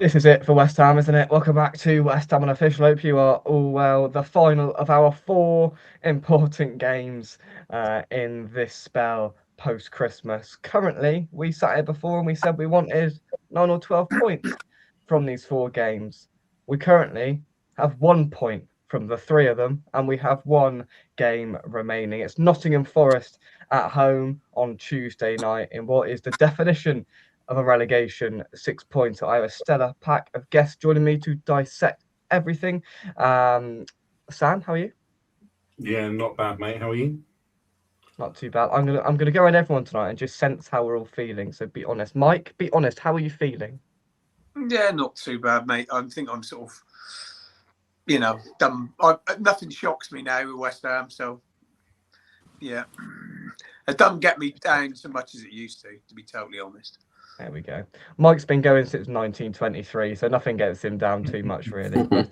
This is it for West Ham, isn't it? Welcome back to West Ham Unofficial. Hope you are all well. The final of our 4 important games in this spell post-Christmas. Currently, we sat here before and we said we wanted 9 or 12 points from these 4 games. We currently have 1 point from the 3 of them, and we have 1 game remaining. It's Nottingham Forest at home on Tuesday night in what is the definition of a relegation 6-pointer. I have a stellar pack of guests joining me to dissect everything. Sam, how are you? Yeah, not bad, mate. How are you? Not too bad. I'm gonna go in everyone tonight and just sense how we're all feeling. So be honest, Mike. Be honest. How are you feeling? Yeah, not too bad, mate. I think I'm sort of, done. Nothing shocks me now with West Ham, so yeah, it doesn't get me down so much as it used to be totally honest. There we go. Mike's been going since 1923, so nothing gets him down too much, really. But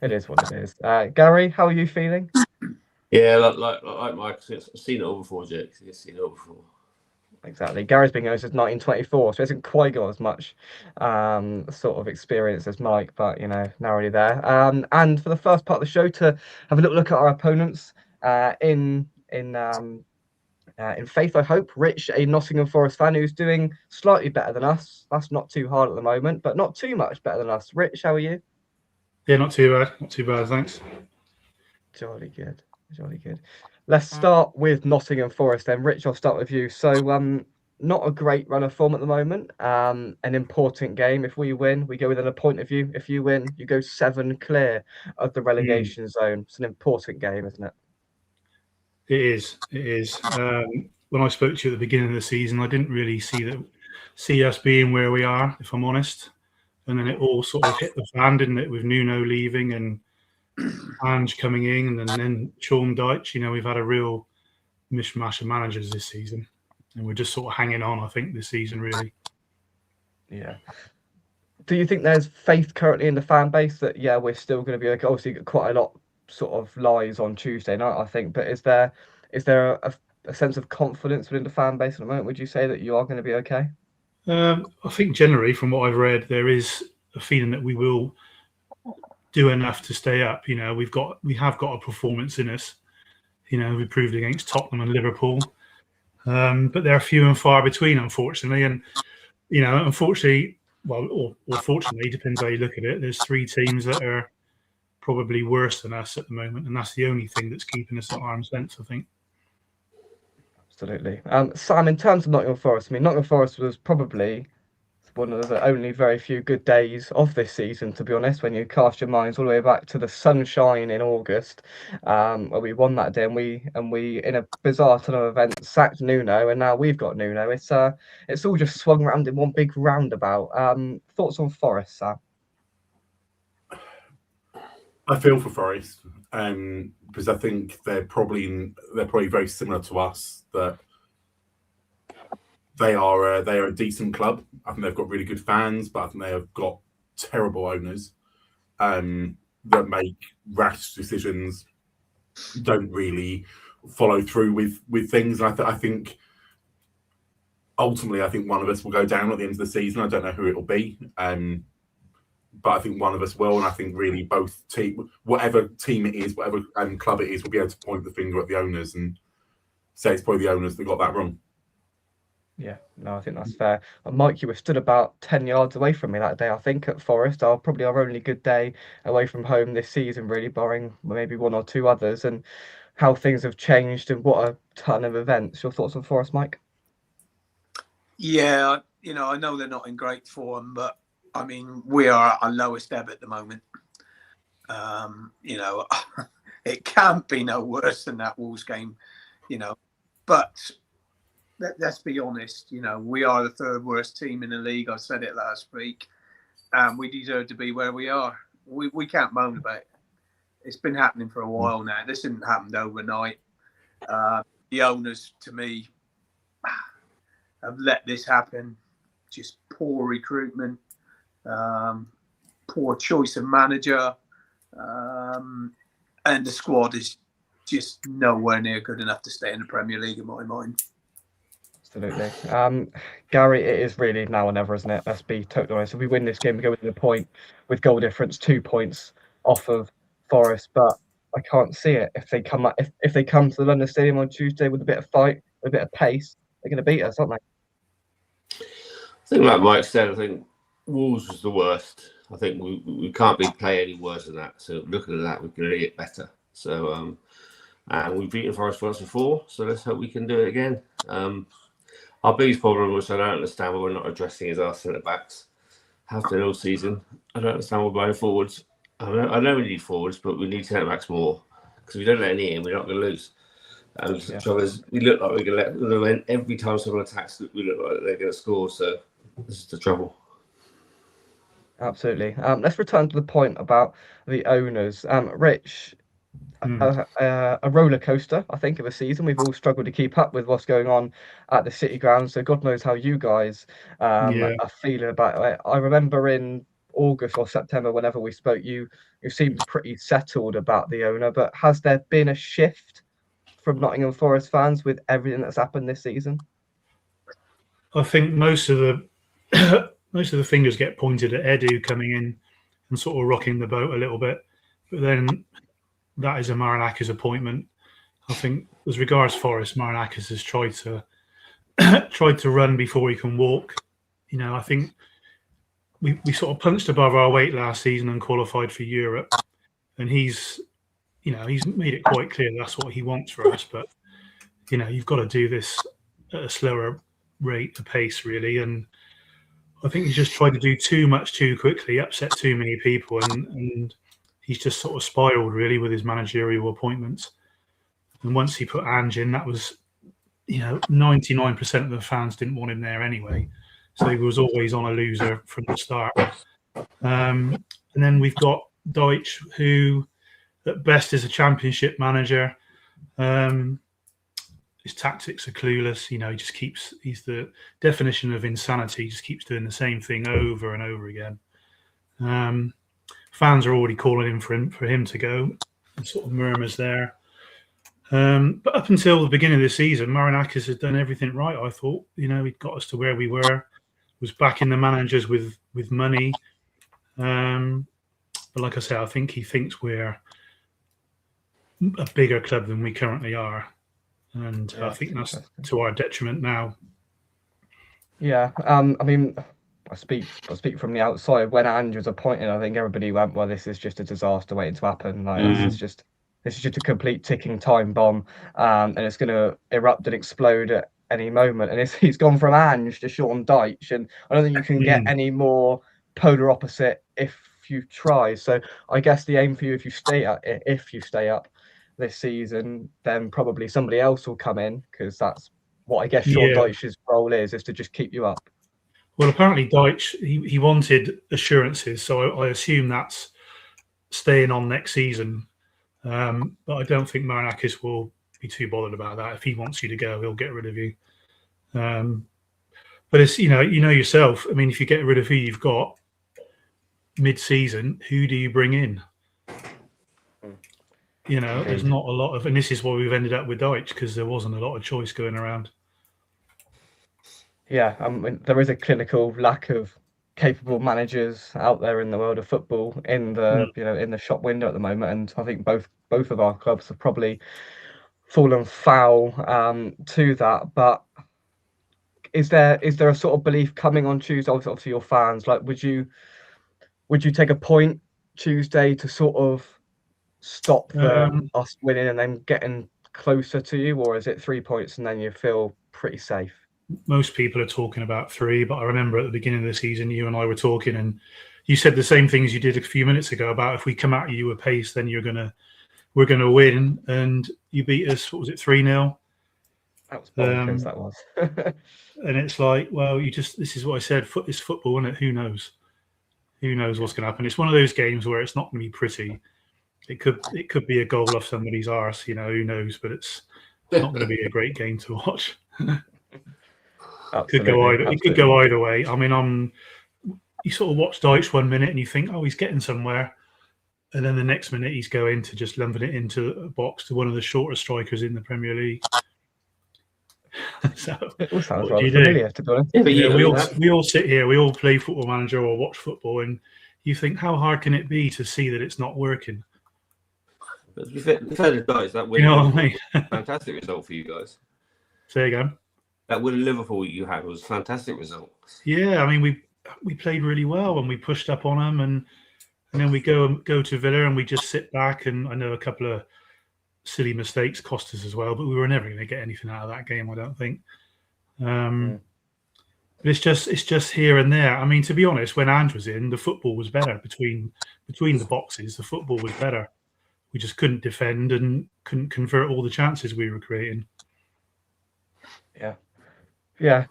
it is what it is. Gary, how are you feeling? Yeah, like Mike, I've seen it all before, Jake. I've seen it all before. Exactly. Gary's been going since 1924, so he hasn't quite got as much sort of experience as Mike, but narrowly there. And for the first part of the show, to have a little look at our opponents in faith, I hope. Rich, a Nottingham Forest fan who's doing slightly better than us. That's not too hard at the moment, but not too much better than us. Rich, how are you? Yeah, not too bad. Not too bad, thanks. Jolly good. Jolly good. Let's start with Nottingham Forest then. Rich, I'll start with you. So, not a great run of form at the moment. An important game. If we win, we go within a point of view. If you win, you go 7 clear of the relegation zone. It's an important game, isn't it? It is. It is. When I spoke to you at the beginning of the season, I didn't really see us being where we are, if I'm honest. And then it all sort of hit the fan, didn't it? With Nuno leaving and Ange coming in, and then Sean Dyche. We've had a real mishmash of managers this season, and we're just sort of hanging on, I think, this season, really. Yeah. Do you think there's faith currently in the fan base that, we're still going to be okay? Obviously, quite a lot sort of lies on Tuesday night, I think, but is there a sense of confidence within the fan base at the moment? Would you say that you are going to be okay? I think generally, from what I've read, there is a feeling that we will do enough to stay up. We have got a performance in us. We proved against Tottenham and Liverpool, but they're few and far between, unfortunately. And unfortunately, or fortunately, depends how you look at it. There's 3 teams that are probably worse than us at the moment, and that's the only thing that's keeping us at arm's length, I think. Absolutely. Sam, in terms of Nottingham Forest, Nottingham Forest was probably one of the only very few good days of this season, to be honest, when you cast your minds all the way back to the sunshine in August, where we won that day, and we in a bizarre turn of events sacked Nuno, and now we've got Nuno. It's all just swung around in one big roundabout. Thoughts on Forest, Sam? I feel for Forest because I think they're probably very similar to us. That they are a decent club. I think they've got really good fans, but I think they have got terrible owners that make rash decisions, don't really follow through with things. And I think ultimately, one of us will go down at the end of the season. I don't know who it will be, but I think one of us will. And I think really both whatever team it is, whatever club it is, will be able to point the finger at the owners and say it's probably the owners that got that wrong. Yeah, no, I think that's fair. Mike, you were stood about 10 yards away from me that day, I think, at Forest. Probably our only good day away from home this season, really, barring maybe 1 or 2 others, and how things have changed and what a ton of events. Your thoughts on Forest, Mike? Yeah, I know they're not in great form, but we are at our lowest ebb at the moment. It can't be no worse than that Wolves game, but let's be honest, we are the 3rd worst team in the league. I said it last week, and we deserve to be where we are. We can't moan about it. It's been happening for a while now. This didn't happen overnight. The owners, to me, have let this happen. Just poor recruitment, poor choice of manager, and the squad is just nowhere near good enough to stay in the Premier League in my mind. Absolutely. Gary, it is really now or never, isn't it? Let's be totally honest. If we win this game, we go within a point with goal difference, 2 points off of Forest. But I can't see it. If they come if they come to the London Stadium on Tuesday with a bit of fight, with a bit of pace, they're going to beat us, aren't they? I think, like Mike said, I think Wolves was the worst. I think we can't play any worse than that. So looking at that, we can really get better. So and we've beaten Forest once before, so let's hope we can do it again. Our biggest problem, which I don't understand, why we're not addressing, is our centre backs. Have been all season. I don't understand why we're going forwards. I know we need forwards, but we need centre backs more, because if we don't let any in, we're not going to lose. And the trouble is, we look like we're going to let them in every time someone attacks. We look like they're going to score. So this is the trouble. Absolutely. Let's return to the point about the owners. Rich, a roller coaster, I think, of a season. We've all struggled to keep up with what's going on at the City ground. So God knows how you guys are feeling about it. I remember in August or September, whenever we spoke, you seemed pretty settled about the owner. But has there been a shift from Nottingham Forest fans with everything that's happened this season? I think most of the fingers get pointed at Edu coming in and sort of rocking the boat a little bit, but then that is a Marinakis appointment. I think, as regards Forest, Marinakis has tried to run before he can walk. You know, I think we sort of punched above our weight last season and qualified for Europe, and he's made it quite clear that's what he wants for us. But you've got to do this at a slower rate of pace, really, and I think he's just tried to do too much too quickly, upset too many people, and he's just sort of spiraled really with his managerial appointments. And once he put Ange in, that was 99% of the fans didn't want him there anyway, so he was always on a loser from the start. And then we've got Deutsch, who at best is a championship manager. His tactics are clueless. He's the definition of insanity. He just keeps doing the same thing over and over again. Fans are already calling him for him to go. Sort of murmurs there. But up until the beginning of the season, Marinakis had done everything right, I thought. He'd got us to where we were, was backing the managers with money. But like I say, I think he thinks we're a bigger club than we currently are. And I think that's to our detriment now. Yeah, I mean, I speak from the outside. When Ange was appointed, I think everybody went, "Well, this is just a disaster waiting to happen. Like this is just a complete ticking time bomb, and it's going to erupt and explode at any moment." And he's gone from Ange to Sean Dyche, and I don't think you can get any more polar opposite if you try. So I guess the aim for you, if you stay up this season, then probably somebody else will come in, because that's what I guess Sean Dyche's role is to just keep you up. Well, apparently Dyche, he wanted assurances, so I assume that's staying on next season. But I don't think Marinakis will be too bothered about that. If he wants you to go, he'll get rid of you. But it's yourself. I mean, if you get rid of who you've got mid-season, who do you bring in? There's not a lot of, and this is why we've ended up with Dyche, because there wasn't a lot of choice going around. Yeah, there is a clinical lack of capable managers out there in the world of football, in the in the shop window at the moment, and I think both of our clubs have probably fallen foul to that. But is there a sort of belief coming on Tuesday? Obviously, your fans, like, would you take a point Tuesday to sort of stop us winning and then getting closer to you, or is it 3 points and then you feel pretty safe? Most people are talking about 3, but I remember at the beginning of the season, you and I were talking, and you said the same things you did a few minutes ago about if we come at you with pace, then we're gonna win, and you beat us. What was it, 3-0? That was bonkers. That was. And it's like, well, this is what I said. It's football, isn't it? Who knows? Who knows what's going to happen? It's one of those games where it's not going to be pretty. It could be a goal off somebody's arse, who knows? But it's not going to be a great game to watch. It could go either way. I mean, you sort of watch Dyche 1 minute and you think, oh, he's getting somewhere, and then the next minute he's going to just lumping it into a box to one of the shorter strikers in the Premier League. So It all sounds what do rather you do? familiar, to be honest. Yeah, but Yeah, I we mean, all sit here, we all play Football Manager or watch football, and you think, how hard can it be to see that it's not working? but to be fair to guys, that win You at know what I Liverpool mean? was a fantastic result for you guys. Say again. That win at Liverpool you had was a fantastic result. Yeah, I mean we played really well and we pushed up on them, and then we go to Villa and we just sit back. And I know a couple of silly mistakes cost us as well, but we were never going to get anything out of that game, I don't think. But it's just here and there. I mean, to be honest, when Ange was in, the football was better between the boxes. The football was better. We just couldn't defend and couldn't convert all the chances we were creating. Yeah. Yeah,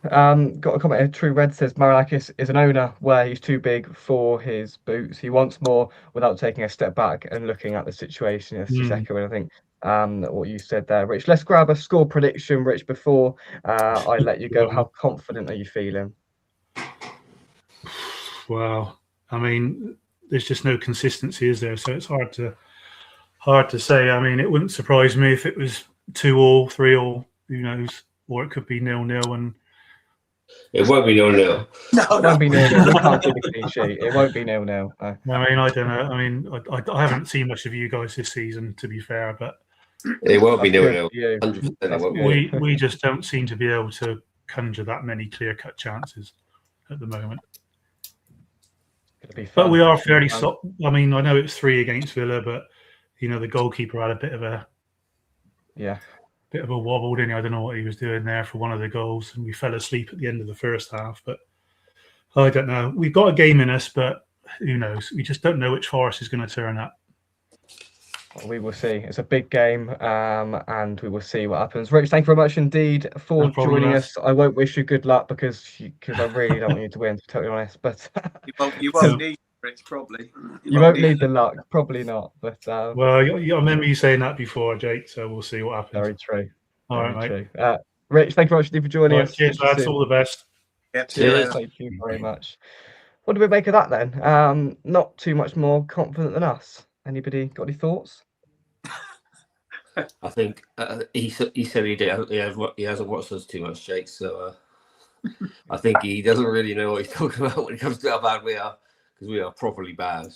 got a comment here. True Red says Marilakis is an owner where he's too big for his boots. He wants more without taking a step back and looking at the situation. It's just echoing, I think, what you said there, Rich. Let's grab a score prediction, Rich, before I let you go. How confident are you feeling? Well, I mean, there's just no consistency, is there? So it's hard to say. I mean, it wouldn't surprise me if it was 2-2, 3-3, who knows? Or it could be 0-0 and It won't be 0-0. No, It won't no. be 0-0. We can't keep a clean sheet. It won't be 0-0. No. I mean, I don't know. I mean, I haven't seen much of you guys this season, to be fair, but It won't be That's 0-0. good for you. 100% it That's won't good. be. we just don't seem to be able to conjure that many clear-cut chances at the moment. It'll be But fun. we are fairly I mean, I know it's 3 against Villa, but you know the goalkeeper had a bit of a wobble, didn't he? I don't know what he was doing there for one of the goals, and we fell asleep at the end of the first half. But I don't know. We've got a game in us, but who knows? We just don't know which Forest is going to turn up. We will see. It's a big game, and we will see what happens. Rich, thank you very much indeed for No problem, joining lads. us. I won't wish you good luck because I really don't want you to win, to be totally honest. But You won't need Rich, probably. you won't need the luck, probably not. But Well, I remember you saying that before, Jake. So we'll see what happens. very true. All Very right, mate. true. Rich, thank you very much indeed for joining All right, us. cheers, Speak to you lads. soon. All the best. Yep. Cheers. Thank you very much. What do we make of that then? Not too much more confident than us. Anybody got any thoughts? I think he said he did. He hasn't watched us too much, Jake. So I think he doesn't really know what he's talking about when it comes to how bad we are, because we are properly bad.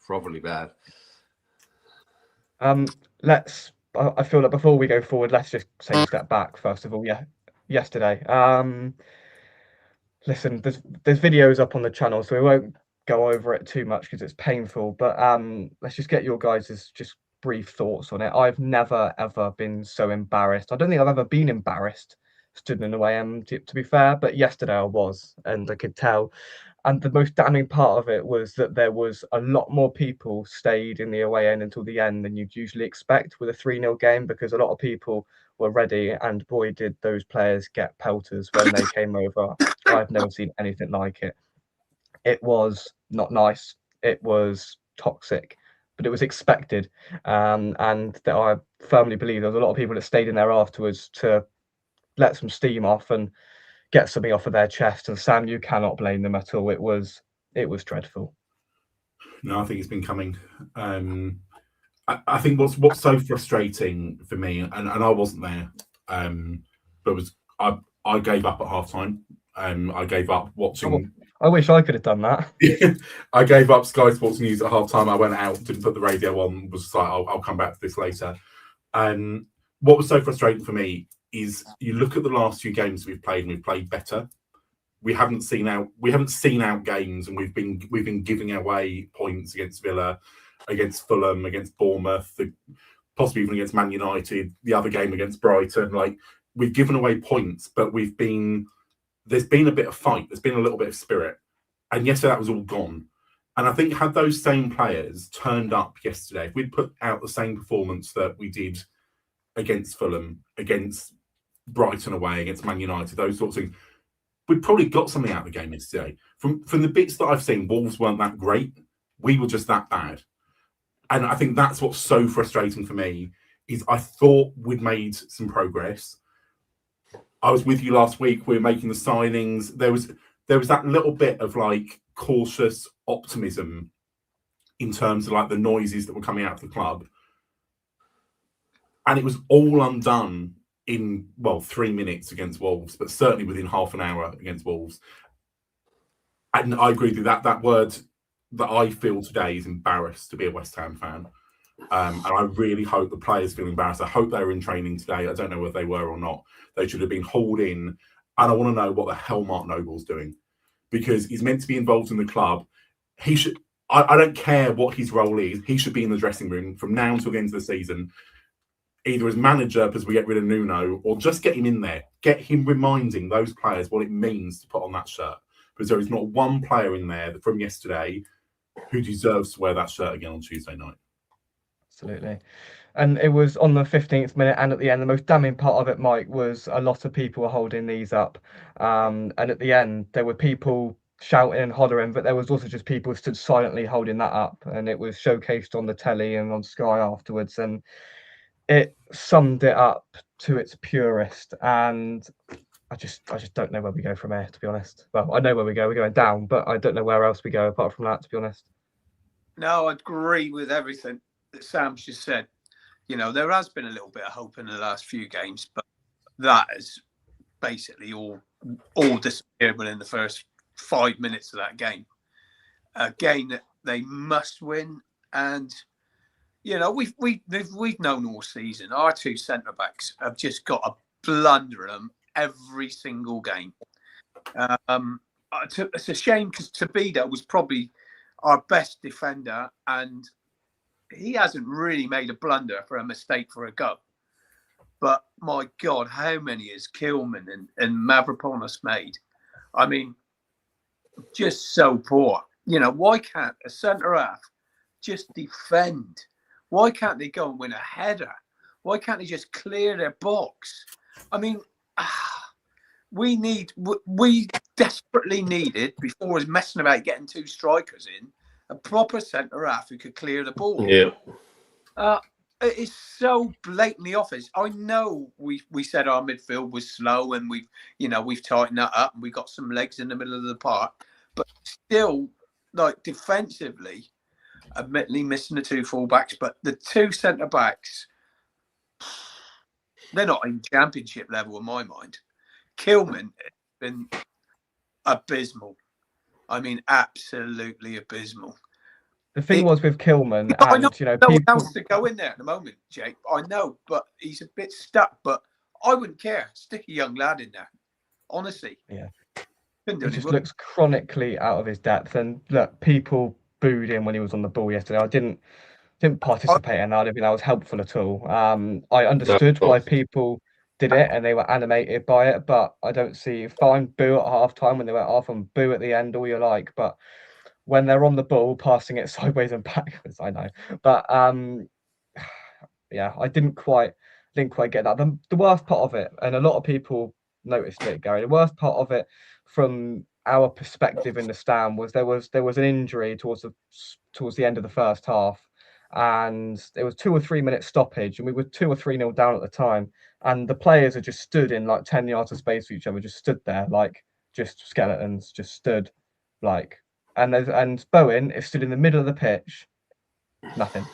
Properly bad. I feel like before we go forward, let's just take a step back first of all. Yeah, yesterday. Listen, there's videos up on the channel, so we won't go over it too much because it's painful. But let's just get your guys' just brief thoughts on it. I've never ever been so embarrassed. I don't think I've ever been embarrassed stood in the away end, to be fair. But yesterday I was, and I could tell. And the most damning part of it was that there was a lot more people stayed in the away end until the end than you'd usually expect with a 3-0 game, because a lot of people were ready, and boy, did those players get pelters when they came over. I've never seen anything like it. It was not nice. It was toxic, but it was expected. And I firmly believe there was a lot of people that stayed in there afterwards to let some steam off and get something off of their chest. And Sam, you cannot blame them at all. It was dreadful. No, I think it's been coming. I think what's so frustrating for me, and I wasn't there, but I gave up at half time. I gave up watching. I wish I could have done that. I gave up Sky Sports News at half time. I went out, didn't put the radio on, was like, I'll come back to this later. What was so frustrating for me is you look at the last 2 games we've played, and we've played better. We haven't seen out games, and we've been giving away points against Villa, against Fulham, against Bournemouth, possibly even against Man United, the other game against Brighton. Like, we've given away points, but there's been a bit of fight, there's been a little bit of spirit. And yesterday that was all gone. And I think had those same players turned up yesterday, if we'd put out the same performance that we did against Fulham, against Brighton away, against Man United, those sorts of things, we'd probably got something out of the game yesterday. From the bits that I've seen, Wolves weren't that great. We were just that bad. And I think that's what's so frustrating for me, is I thought we'd made some progress. I was with you last week. We were making the signings. There was that little bit of like cautious optimism in terms of like the noises that were coming out of the club. And it was all undone in, well, 3 minutes against Wolves, but certainly within half an hour against Wolves. And I agree with you, that word that I feel today is embarrassed to be a West Ham fan. And I really hope the players feel embarrassed. I hope they were in training today. I don't know whether they were or not. They should have been hauled in. And I want to know what the hell Mark Noble's doing, because he's meant to be involved in the club. He should. I don't care what his role is. He should be in the dressing room from now until the end of the season, either as manager because we get rid of Nuno, or just get him in there. Get him reminding those players what it means to put on that shirt. Because there is not one player in there from yesterday who deserves to wear that shirt again on Tuesday night. Absolutely. And it was on the 15th minute, and at the end, the most damning part of it, Mike, was a lot of people were holding these up. And at the end, there were people shouting and hollering, but there was also just people stood silently holding that up. And it was showcased on the telly and on Sky afterwards. And it summed it up to its purest. And I just don't know where we go from here, to be honest. Well, I know where we go. We're going down, but I don't know where else we go apart from that, to be honest. No, I agree with everything that Sam's just said. You know, there has been a little bit of hope in the last few games, but that is basically all disappeared within the first 5 minutes of that game. A game that they must win, and you know we've known all season our two centre backs have just got a blunder them every single game. It's a shame because Tabida was probably our best defender, and he hasn't really made a blunder for a mistake for a go. But my God, how many has Kilman and Mavropanos made? I mean, just so poor. You know, why can't a centre half just defend? Why can't they go and win a header? Why can't they just clear their box? I mean, we desperately needed, before us messing about getting two strikers in, a proper centre half who could clear the ball. Yeah. It is so blatantly obvious. I know we said our midfield was slow, and we've tightened that up, and we got some legs in the middle of the park, but still, like, defensively, admittedly missing the two full-backs, but the two centre backs, they're not in championship level in my mind. Kilman has been abysmal. I mean, absolutely abysmal. The thing was with Kilman, I and know, you know, no one people else to go in there at the moment, Jake. I know, but he's a bit stuck. But I wouldn't care. Stick a young lad in there. Honestly, yeah, couldn't do he any just work. looks chronically out of his depth. And look, people booed him when he was on the ball yesterday. I didn't participate in that. I don't think that was helpful at all. I understood why people did it and they were animated by it, but I don't see fine boo at half time when they went off and boo at the end, all you like. But when they're on the ball, passing it sideways and backwards, I know. But yeah, I didn't quite get that. The worst part of it, and a lot of people noticed it, Gary. The worst part of it, from our perspective in the stand, was there was an injury towards the end of the first half, and it was 2 or 3 minute stoppage, and we were 2 or 3-0 down at the time, and the players had just stood in like 10 yards of space for each other, just stood there like just skeletons, just stood like. And Bowen is stood in the middle of the pitch, nothing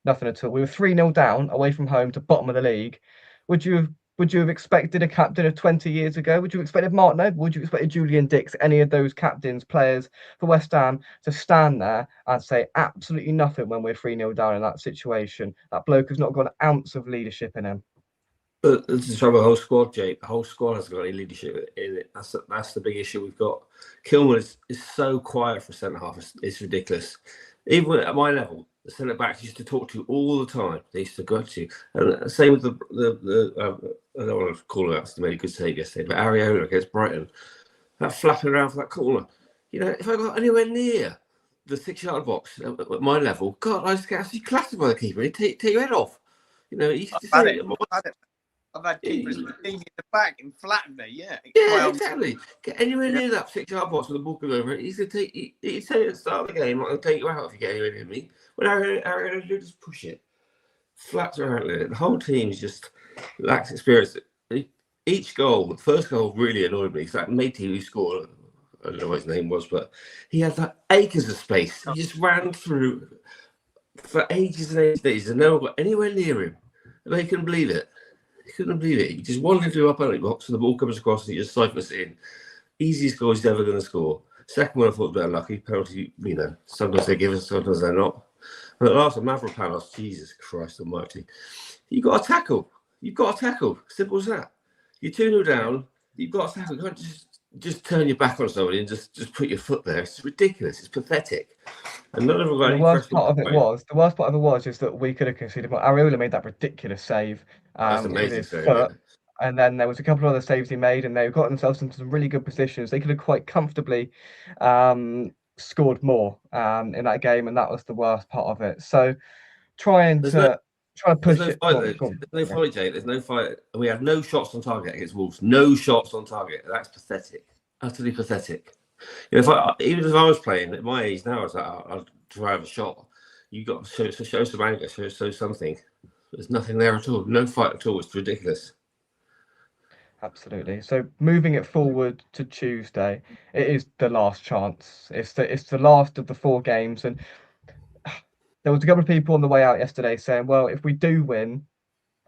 at all. We were 3-0 down away from home to bottom of the league. Would you have expected a captain of 20 years ago? Would you have expected Mark Noble? Would you have expected Julian Dix, any of those captains, players for West Ham, to stand there and say absolutely nothing when we're 3-0 down in that situation? That bloke has not got an ounce of leadership in him. But this is from the whole squad, Jake. The whole squad hasn't got any leadership in it. That's the big issue we've got. Kilman is so quiet for centre half. It's ridiculous. Even at my level, the centre backs used to talk to you all the time. They used to go to you. And same with the I don't want to call him out. He made a good save yesterday, but Areola against Brighton, that flapping around for that corner. You know, if I got anywhere near the 6-yard box at my level, God, I just get absolutely clattered by the keeper. He'd take your head off. You know, he used to say. I've had keepers lean in the back and flatten me. Yeah, exactly. Get anywhere near that 6-yard box with the ball going over it. He's going to take. He'd say at the start of the game, I'll take you out if you get anywhere near me. When Aaron just push it, flaps around there. The whole team just lacks experience. Each goal, the first goal really annoyed me. It's that matey who scored. I don't know what his name was, but he had that acres of space. He just ran through for ages and ages, and no one got anywhere near him. They couldn't believe it. You couldn't believe it. You just wandered through our penalty box and the ball comes across and you just siphons it in. Easiest goal he's ever going to score. Second one I thought was a bit unlucky. Penalty, sometimes they give us, sometimes they're not. But the last one, Mavropanos, Jesus Christ almighty. You've got to tackle. Simple as that. You're 2-0 down. You've got to tackle. You can't just turn your back on somebody and just put your foot there. It's ridiculous. It's pathetic. And none of them got any The worst part of it was is that we could have conceded more. Areola made that ridiculous save That's with amazing his save, foot. yeah. And then there was a couple of other saves he made, and they got themselves into some really good positions. They could have quite comfortably scored more in that game, and that was the worst part of it. So trying to push it. There's no fight, Jay. There's no fight. We had no shots on target against Wolves. No shots on target. That's pathetic. Utterly pathetic. Even if I was playing at my age now, I'd try have a shot. You got to show some anger, show something. There's nothing there at all. No fight at all. It's ridiculous. Absolutely. So moving it forward to Tuesday, it is the last chance. It's the last of the 4 games, and there was a couple of people on the way out yesterday saying, well, if we do win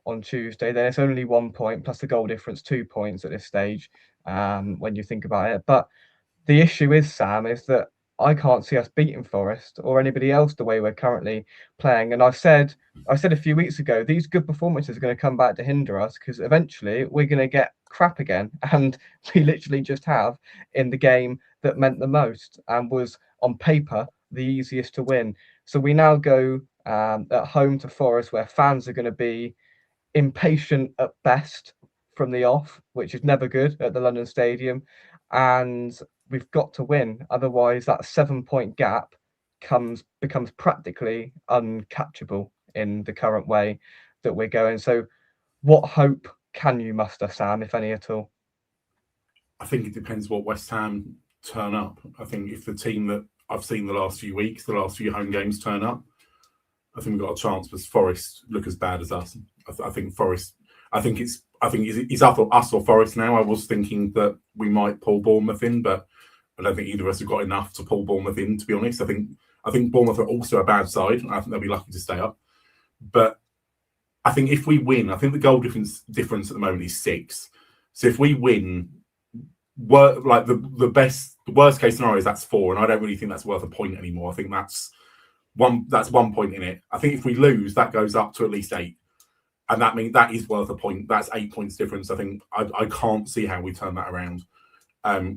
on Tuesday, then it's only 1 point plus the goal difference, 2 points at this stage, when you think about it. But the issue is, Sam, is that I can't see us beating Forest or anybody else the way we're currently playing. And I said a few weeks ago, these good performances are going to come back to hinder us because eventually we're going to get crap again. And we literally just have in the game that meant the most and was on paper the easiest to win. So we now go at home to Forest, where fans are going to be impatient at best from the off, which is never good at the London Stadium. And we've got to win. Otherwise, that 7-point gap becomes practically uncatchable in the current way that we're going. So what hope can you muster, Sam, if any at all? I think it depends what West Ham turn up. I think if the team that I've seen the last few weeks, the last few home games turn up, I think we've got a chance. Because Forest look as bad as us. I think Forest. I think it's either us or Forest now. I was thinking that we might pull Bournemouth in, but I don't think either of us have got enough to pull Bournemouth in. To be honest, I think Bournemouth are also a bad side. I think they'll be lucky to stay up. But I think if we win, I think the goal difference at the moment is 6. So if we win, like the worst case scenario is that's 4, and I don't really think that's worth a point anymore. I think that's 1 point in it. I think if we lose, that goes up to at least 8. And that means that is worth a point. That's 8 points difference. I think I can't see how we turn that around.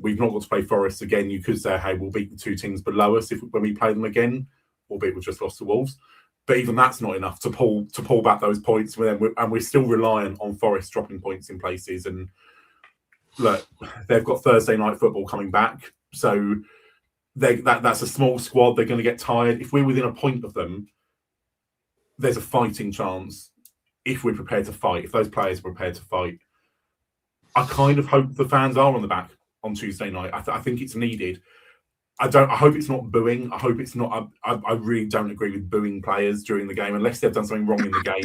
We've not got to play Forest again. You could say, hey, we'll beat the 2 teams below us when we play them again, albeit we've just lost to Wolves. But even that's not enough to pull back those points. And we're still reliant on Forest dropping points in places. And look, they've got Thursday night football coming back, so that's a small squad. They're going to get tired. If we're within a point of them, there's a fighting chance. If we're prepared to fight, if those players are prepared to fight, I kind of hope the fans are on the back on Tuesday night. I think it's needed. I hope it's not booing. I hope it's not. I really don't agree with booing players during the game unless they've done something wrong in the game.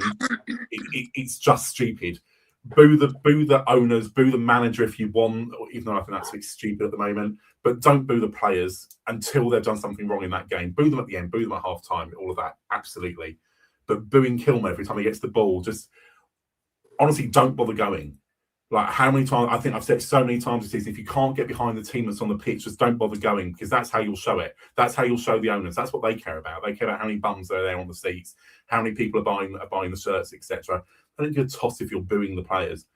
It's just stupid. Boo the owners, boo the manager if you want, even though I think that's a bit stupid at the moment. But don't boo the players until they've done something wrong in that game. Boo them at the end, boo them at half time, all of that, absolutely. But booing Kilmer every time he gets the ball, just honestly don't bother going. Like, how many times, I think I've said so many times this season, if you can't get behind the team that's on the pitch, just don't bother going, because that's how you'll show it. That's how you'll show the owners. That's what they care about. They care about how many bums are there on the seats, how many people are buying the shirts, etc. I don't give a toss if you're booing the players,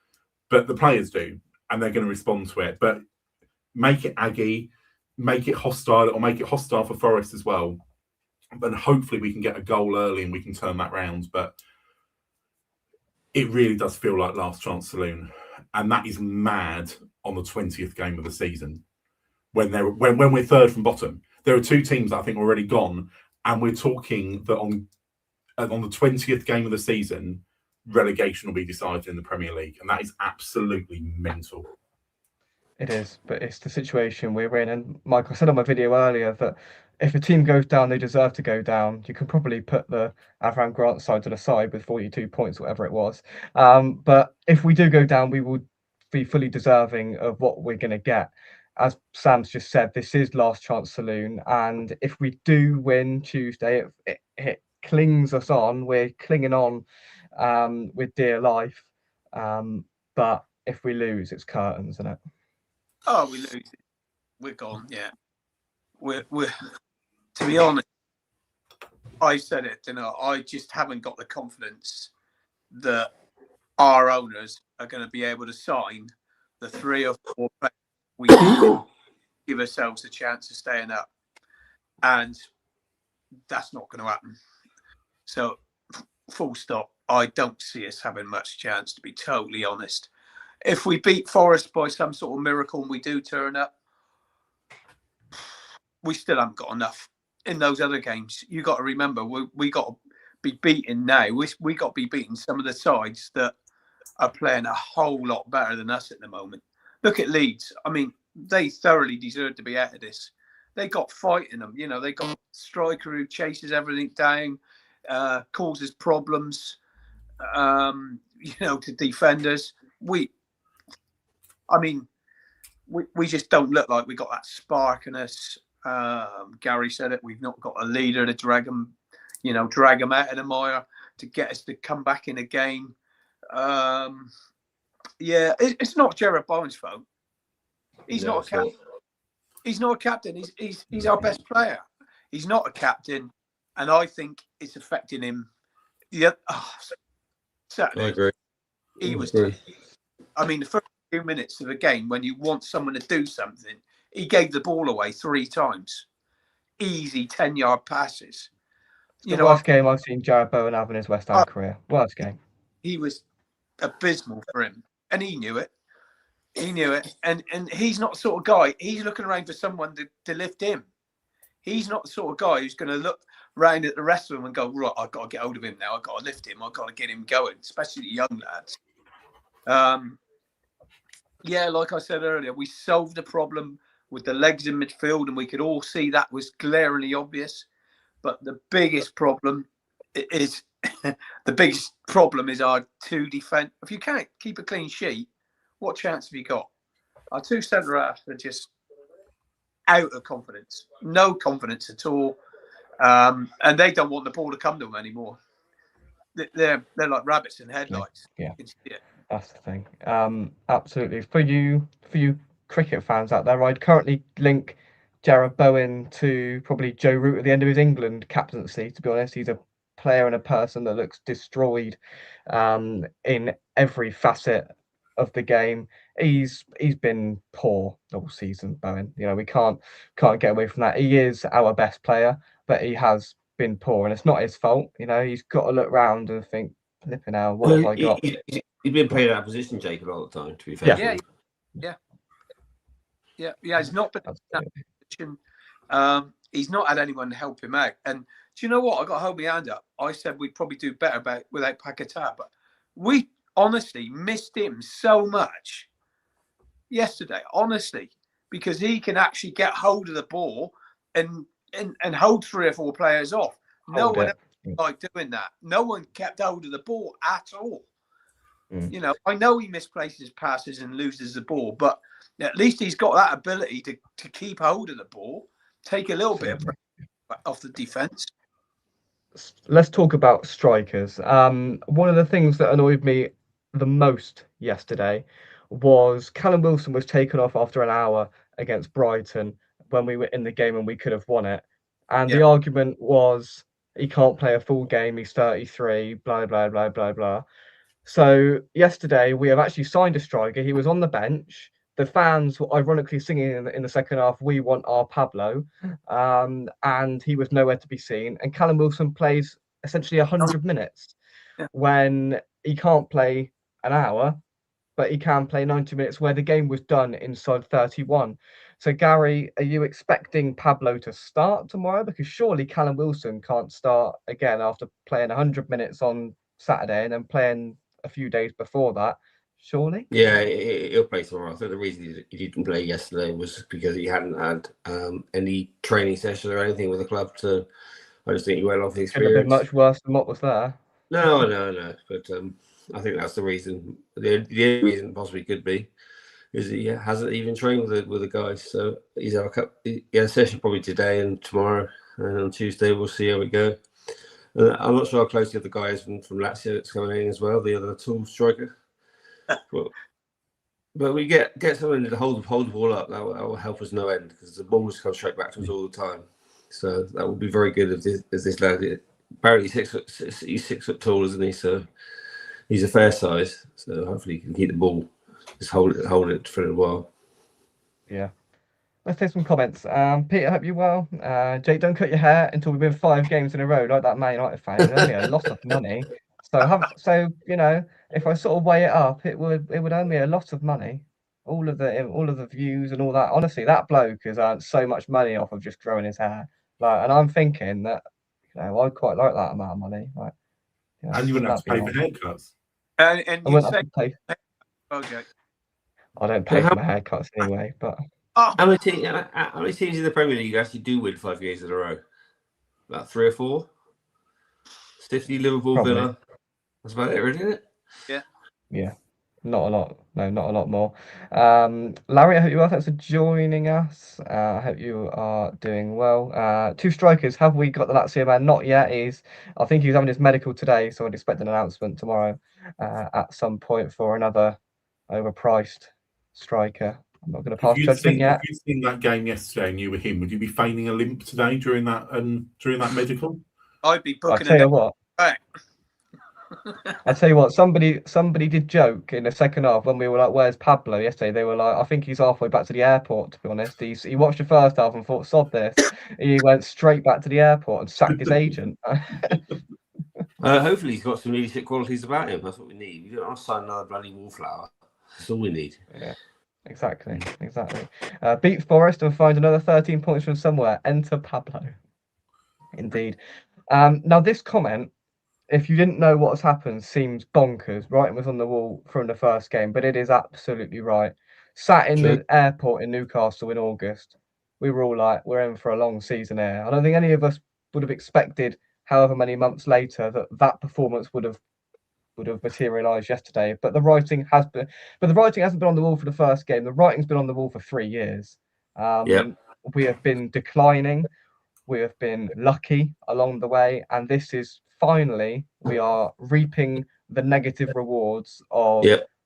but the players do, and they're going to respond to it. But make it aggy, make it hostile, or make it hostile for Forest as well. Then hopefully we can get a goal early and we can turn that round. But it really does feel like last chance saloon, and that is mad on the 20th game of the season when we're third from bottom. There are 2 teams that I think are already gone, and we're talking that on the 20th game of the season, relegation will be decided in the Premier League, and that is absolutely mental. It is, but it's the situation we're in. And Michael said on my video earlier that if a team goes down, they deserve to go down. You can probably put the Avram Grant side to the side with 42 points, whatever it was. But if we do go down, we will be fully deserving of what we're going to get. As Sam's just said, this is last chance saloon. And if we do win Tuesday, it clings us on. We're clinging on with dear life. But if we lose, it's curtains, isn't it? Oh, we lose it. We're gone. Yeah, we're. To be honest, I said it. I just haven't got the confidence that our owners are going to be able to sign the 3 or 4 players we give ourselves a chance of staying up, and that's not going to happen. So, full stop. I don't see us having much chance, to be totally honest. If we beat Forest by some sort of miracle and we do turn up, we still haven't got enough in those other games. You got to remember, we got to be beating now. We got to be beating some of the sides that are playing a whole lot better than us at the moment. Look at Leeds. I mean, they thoroughly deserve to be out of this. They got fight in them. They got striker who chases everything down, causes problems, to defenders. We just don't look like we got that spark in us. Gary said it. We've not got a leader to drag them out of the mire to get us to come back in a game. It's not Jared Bowen's fault. He's not a captain. He's not a captain. He's our best player. He's not a captain, and I think it's affecting him. Yeah, Saturday. I agree. He was. I mean, the first few minutes of a game, when you want someone to do something, he gave the ball away 3 times. Easy 10-yard passes. The worst game I've seen Jared Bowen have in his West Ham career. Worst game. He was abysmal for him, and he knew it. He knew it, and he's not the sort of guy. He's looking around for someone to lift him. He's not the sort of guy who's going to look round at the rest of them and go, right, I've got to get hold of him now. I've got to lift him. I've got to get him going, especially the young lads. Like I said earlier, we solved the problem with the legs in midfield, and we could all see that was glaringly obvious. But the biggest problem is our 2 defence. If you can't keep a clean sheet, what chance have you got? Our 2 centre halves are just out of confidence, no confidence at all, and they don't want the ball to come to them anymore. They're like rabbits in headlights. Yeah, that's the thing. Absolutely. For you cricket fans out there, I'd currently link Jared Bowen to probably Joe Root at the end of his England captaincy. To be honest, he's a player and a person that looks destroyed in every facet of the game. He's been poor all season, Bowen. We can't get away from that. He is our best player, but he has been poor, and it's not his fault. He's got to look round and think, flipping out, what have I got? He's been playing that position, Jacob, all the time, to be fair. Yeah. He's not been in that position. He's not had anyone to help him out. And do you know what? I got to hold my hand up. I said we'd probably do better without Paquetá, but we honestly missed him so much yesterday, honestly, because he can actually get hold of the ball and hold 3 or 4 players off. No one like doing that. No one kept hold of the ball at all. I know he misplaces passes and loses the ball, but at least he's got that ability to keep hold of the ball, take a little bit of pressure off the defence. Let's talk about strikers. One of the things that annoyed me the most yesterday was Callum Wilson was taken off after an hour against Brighton when we were in the game and we could have won it. And the argument was he can't play a full game, he's 33, blah, blah, blah, blah, blah. So yesterday we have actually signed a striker. He was on the bench. The fans were ironically singing in the second half, "We want our Pablo," and he was nowhere to be seen. And Callum Wilson plays essentially 100 minutes when he can't play an hour, but he can play 90 minutes where the game was done inside 31. So, Gary, are you expecting Pablo to start tomorrow? Because surely Callum Wilson can't start again after playing 100 minutes on Saturday and then playing a few days before that. Surely? Yeah, he'll play tomorrow. I think the reason he didn't play yesterday was because he hadn't had any training session or anything with the club. So I just think he went off the experience. Could have been much worse than what was there. No. But I think that's the reason. The only reason possibly could be is he hasn't even trained with the guys. So he's had a session probably today and tomorrow, and on Tuesday we'll see how we go. I'm not sure how close the other guys from Lazio that's coming in as well, the other tall striker. But we get someone to hold the ball up. That will help us no end, because the ball just comes straight back to us all the time. So that would be very good if this lad. Apparently he's 6 foot tall, isn't he? So he's a fair size. So hopefully he can keep the ball, just hold it for a while. Yeah. Let's take some comments. Peter, hope you're well. Jake, don't cut your hair until we've been 5 games in a row, like that Man United fan. It only a lot of money. So you know, if I sort of weigh it up, it would earn me a lot of money. All of the views and all that. Honestly, that bloke has earned so much money off of just growing his hair. Like, and I'm thinking that, you know, I'd quite like that amount of money. Like, you know, And you wouldn't have to pay for nice. haircuts. And I you wouldn't say, have to pay. okay. I don't pay for my haircuts anyway, but Oh, How many teams in the Premier League actually do win 5 games in a row? About 3 or 4. City, Liverpool, probably. Villa. That's about it, really, isn't it? Yeah, not a lot. No, not a lot more. Larry, I hope you're well. Thanks for joining us. I hope you are doing well. 2 strikers. Have we got the Lazio man? Not yet. I think he's having his medical today, so I'd expect an announcement tomorrow at some point for another overpriced striker. I'm not going to pass judgment yet. If you'd seen that game yesterday and you were him, would you be feigning a limp today during that medical? I'd be I'll booking tell you what. back. I tell you what, somebody did joke in the second half when we were like, "Where's Pablo?" yesterday. They were like, "I think he's halfway back to the airport." To be honest, he watched the first half and thought, "Sod this." He went straight back to the airport and sacked his agent. Hopefully he's got some leadership qualities about him. That's what we need. We don't want to sign another bloody wallflower. That's all we need. Yeah, exactly. Beat Forest and find another 13 points from somewhere. Enter Pablo. Indeed. Now this comment, if you didn't know what has happened, seems bonkers. Writing was on the wall from the first game, but it is absolutely right. Sat in the airport in Newcastle in August, we were all like, we're in for a long season here. I don't think any of us would have expected, however many months later, that performance would have materialised yesterday. But the writing hasn't been on the wall for the first game. The writing's been on the wall for 3 years. We have been declining. We have been lucky along the way, and this is finally, we are reaping the negative rewards of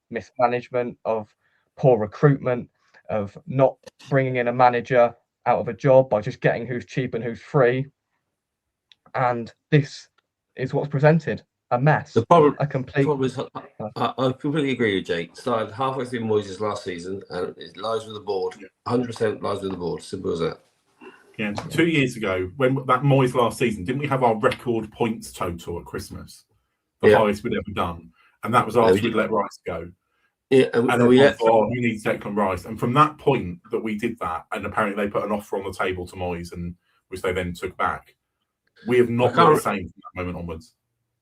mismanagement, of poor recruitment, of not bringing in a manager out of a job by just getting who's cheap and who's free. And this is what's presented. A mess. The problem is, I completely agree with Jake. Started halfway through Moyes' last season, and it lies with the board. 100% lies with the board. Simple as that. Yeah, 2 years ago, when that Moyes last season, didn't we have our record points total at Christmas? The highest we'd ever done. And that was after we'd let Rice go. Yeah, and then we thought, we need Declan Rice. And from that point that we did that, and apparently they put an offer on the table to Moyes, and which they then took back, we have not been the same from that moment onwards.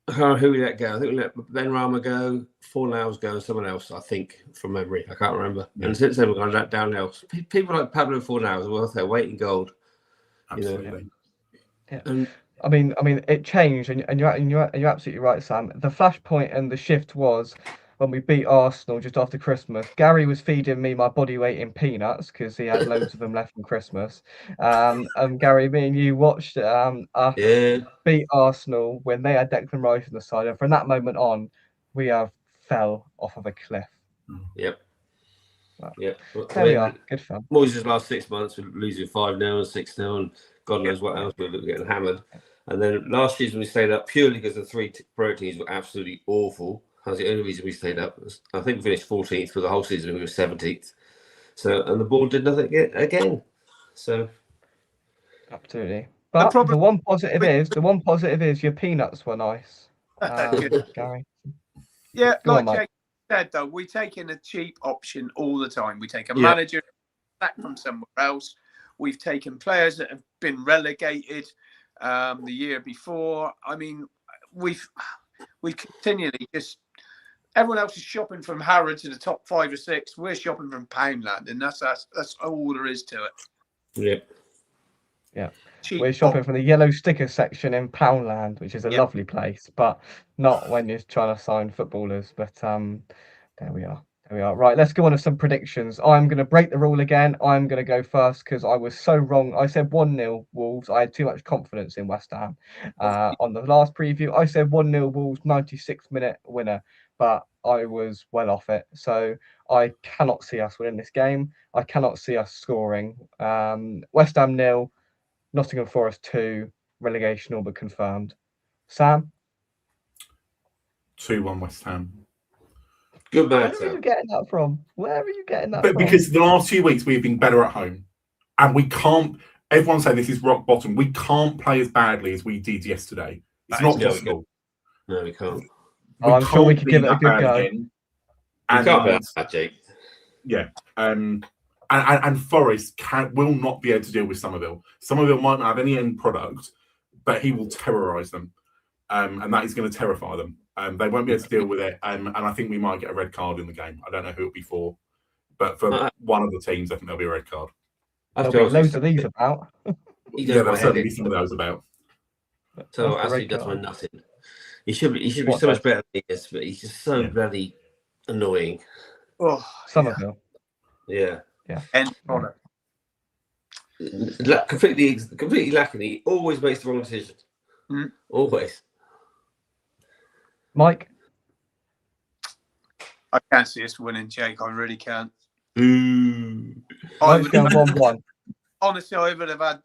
I can't remember who we let go. I think we let Ben Rama go, Fornals go, and someone else, I think, from memory. I can't remember. Yeah. And since then, we've gone downhill. People like Pablo Fornals are worth their weight in gold. Absolutely. You know? Yeah. I mean, it changed, and you're absolutely right, Sam. The flashpoint and the shift was when we beat Arsenal just after Christmas. Gary was feeding me my body weight in peanuts because he had loads of them left from Christmas. Gary, me and you watched us beat Arsenal when they had Declan Rice on the side, and from that moment on, we have fell off of a cliff. Yep. There we are. Good fun. Moyes' last 6 months, we're losing 5-0 and 6-0, and God knows what else. We're getting hammered. And then last season we stayed up purely because the 3 pro teams were absolutely awful. That's the only reason we stayed up. I think we finished 14th for the whole season. We were 17th. So, and the board did nothing again. So, absolutely. But the one positive is your peanuts were nice, Gary. Yeah, like Jake said, though, we take in a cheap option all the time. We take a manager back from somewhere else. We've taken players that have been relegated the year before. I mean, we continually just, everyone else is shopping from Harrods to the top 5 or 6. We're shopping from Poundland, and that's all there is to it. Yeah. We're shopping from the yellow sticker section in Poundland, which is a lovely place, but not when you're trying to sign footballers. But there we are. Right, let's go on to some predictions. I'm going to break the rule again. I'm going to go first because I was so wrong. I said 1-0 Wolves. I had too much confidence in West Ham. On the last preview, I said 1-0 Wolves, 96th minute winner. but I was well off it. So I cannot see us winning this game. I cannot see us scoring. West Ham 0, Nottingham Forest 2, relegation all but confirmed. Sam? 2-1 West Ham. Good man, Where are Sam. you getting that from? Where are you getting that from? Because the last few weeks we've been better at home. And we can't, everyone's saying this is rock bottom. We can't play as badly as we did yesterday. It's not possible. No, we can't. I'm sure we could give it a good go. You can't be that, Jake. Yeah. And Forest will not be able to deal with Somerville. Somerville might not have any end product, but he will terrorise them. And that is going to terrify them. They won't be able to deal with it. And I think we might get a red card in the game. I don't know who it'll be for. But for one of the teams, I think there'll be a red card. There'll be loads of these about. Yeah, there'll certainly be some of those about. So actually does my nothing. He should be so much better than he is, but he's just so bloody annoying. Oh, Somerville. Yeah. End product. Completely lacking. He always makes the wrong decision. Always. Mike? I can't see us winning, Jake. I really can't. Mike's going 1-1. Honestly, I would have had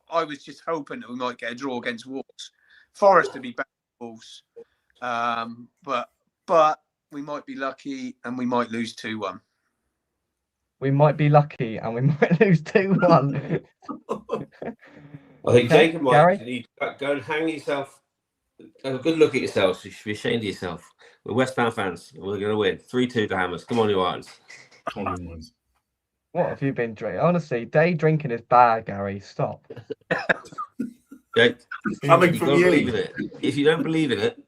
I was just hoping that we might get a draw against Wolves. Forest to be better than Wolves, but we might be lucky and we might lose 2-1. We might be lucky and we might lose 2-1. I think Jake and Mike, Gary? you need to go and hang yourself. Have a good look at yourselves. You should be ashamed of yourself. We're West Ham fans. We're going to win 3-2 to Hammers. Come on, you Irons. What have you been drinking? Honestly, day drinking is bad, Gary. Stop. Jake, Coming from you. believe in it. If you don't believe in it,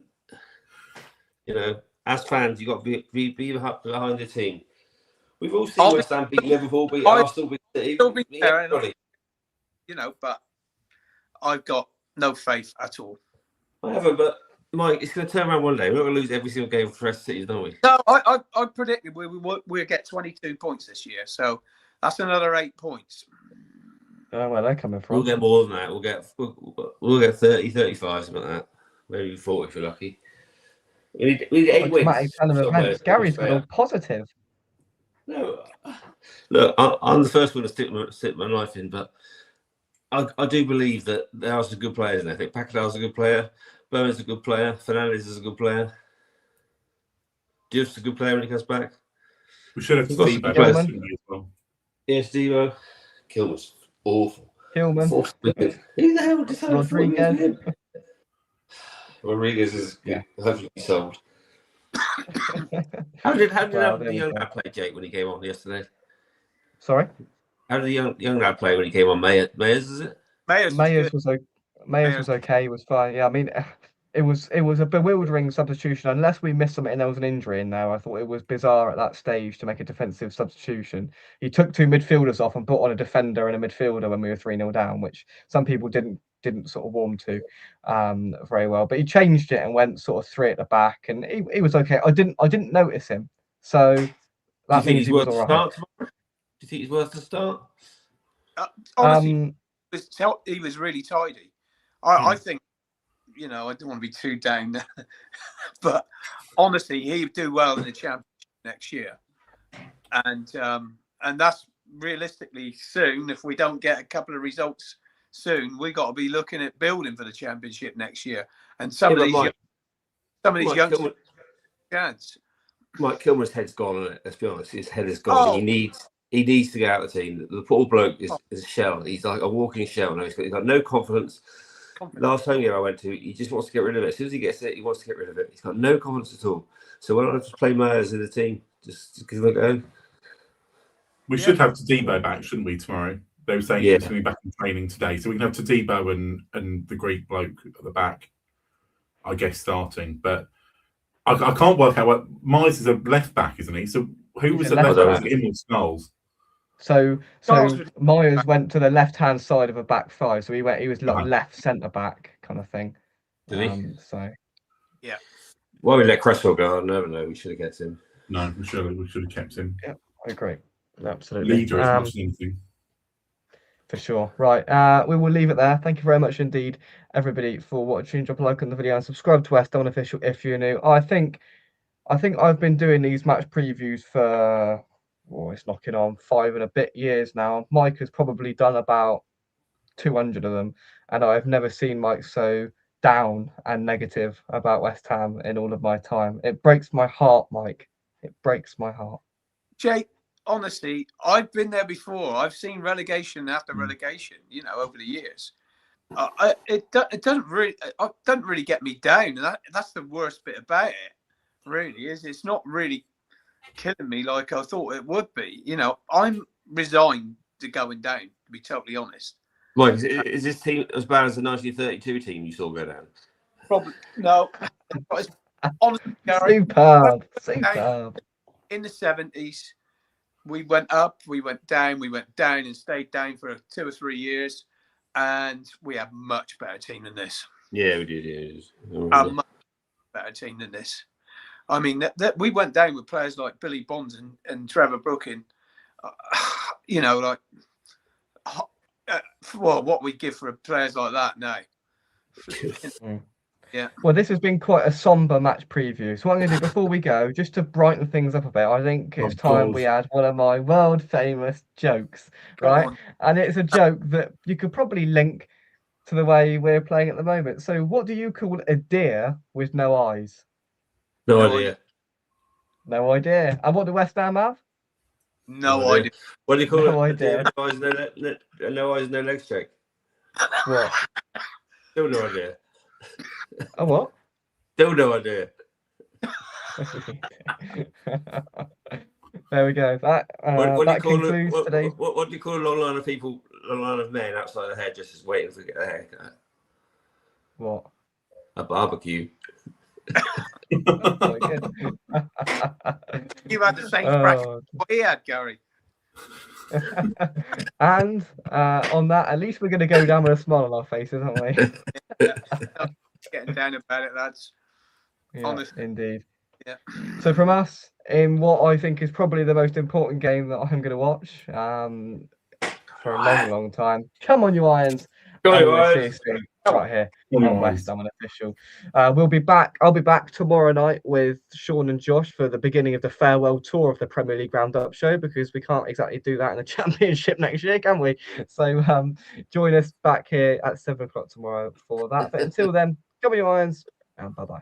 as fans, you've got to be behind the team. We've all seen West Ham beat Liverpool, beat Arsenal, beat City, beat everybody. But I've got no faith at all. I haven't, but Mike, it's going to turn around one day. We're not going to lose every single game for the rest of the season, are we? No, I predicted we'll get 22 points this year, so that's another 8 points. I don't know where they're coming from. We'll get more than that. We'll get 30, 35, something like that. Maybe 40 if you're lucky. We need 8 wins. Gary's got all positive. No, look, I'm the first one to stick my knife in, but I do believe that there are some good players in there. I think Pacquiao's a good player. Bowen's a good player. Fernandez is a good player. Diouf's a good player when he comes back. We should have Steve as well. Yes, Devo. Kilman's awful. Kilman. Who the hell decided Rodriguez. Rodriguez is hopefully sold. How did the young lad play, Jake, when he came on yesterday? Sorry? How did the young lad play when he came on? Mayers, is it? Mayers was okay. He was fine. Yeah, I mean, it was a bewildering substitution. Unless we missed something and there was an injury in there, I thought it was bizarre at that stage to make a defensive substitution. He took 2 midfielders off and put on a defender and a midfielder when we were 3-0 down, which some people didn't sort of warm to very well. But he changed it and went sort of 3 at the back, and he was okay. I didn't notice him, so that means he was all right. Do you think he's worth the start? Honestly, he was really tidy. I think, I don't want to be too down, but honestly, he'd do well in the Championship next year, and that's realistically soon. If we don't get a couple of results soon, we got to be looking at building for the Championship next year. And some of these youngsters, chance. Mike Kilman's head's gone on it. Let's be honest, his head is gone. He needs to get out of the team. The poor bloke is a shell. He's like a walking shell. Now he's got no confidence. Last home game I went to, he just wants to get rid of it. As soon as he gets it, he wants to get rid of it. He's got no confidence at all. So why not just play Myers in the team? Just give him a go. We should have Tadibo back, shouldn't we, tomorrow? They were saying he's going to be back in training today. So we can have Tadibo and the Greek bloke at the back, I guess, starting. But I can't work out what Myers is a left back, isn't he? So who was the left back? Him or Skulls? So Myers went to the left-hand side of a back five. So he was like left centre back kind of thing. Did he? Yeah. Why we let Cresswell go? I never know. We should have kept him. No, we should have kept him. Yeah, I agree. Absolutely. Leader as much as anything. For sure. Right. We will leave it there. Thank you very much indeed, everybody, for watching. Drop a like on the video and subscribe to West Ham Official if you're new. I think I've been doing these match previews for it's knocking on 5 and a bit years now. Mike has probably done about 200 of them, and I've never seen Mike so down and negative about West Ham in all of my time. It breaks my heart, Mike. It breaks my heart. Jake, honestly, I've been there before. I've seen relegation after relegation, over the years. It doesn't really get me down. And that's the worst bit about it, really, is it's not really killing me like I thought it would be. I'm resigned to going down, to be totally honest. Mike, is this team as bad as the 1932 team you saw go down? Probably no. Honestly, Gary, Superb. in the 70s, we went up, we went down, and stayed down for 2 or 3 years, and we have a much better team than this. Yeah, we did. A much better team than this. I mean, we went down with players like Billy Bonds and Trevor Brooking. What we give for players like that now. Yeah. Well, this has been quite a somber match preview. So what I'm going to do before we go, just to brighten things up a bit, I think it's time we add one of my world famous jokes, right? And it's a joke that you could probably link to the way we're playing at the moment. So what do you call a deer with no eyes? No idea. No idea. And what do West Ham have? No idea. What do you call No it? idea. No eyes, no legs check. What? Still no idea. Oh, what? Still no idea. There we go. That concludes today's. What do you call a long line of people, a line of men outside the hairdressers waiting to get a haircut? What? A barbecue. You had the same bracket he had, Gary. And on that, at least we're going to go down with a smile on our faces, aren't we? Getting down about it, lads. Yeah, honestly. Indeed. Yeah. So from us, in what I think is probably the most important game that I'm going to watch for a long, long time. Come on, you Irons. Right here on West Ham Official. We'll be back. I'll be back tomorrow night with Sean and Josh for the beginning of the farewell tour of the Premier League Roundup show, because we can't exactly do that in the Championship next year, can we? So join us back here at 7 o'clock tomorrow for that. But until then, come on, you Irons, and bye-bye.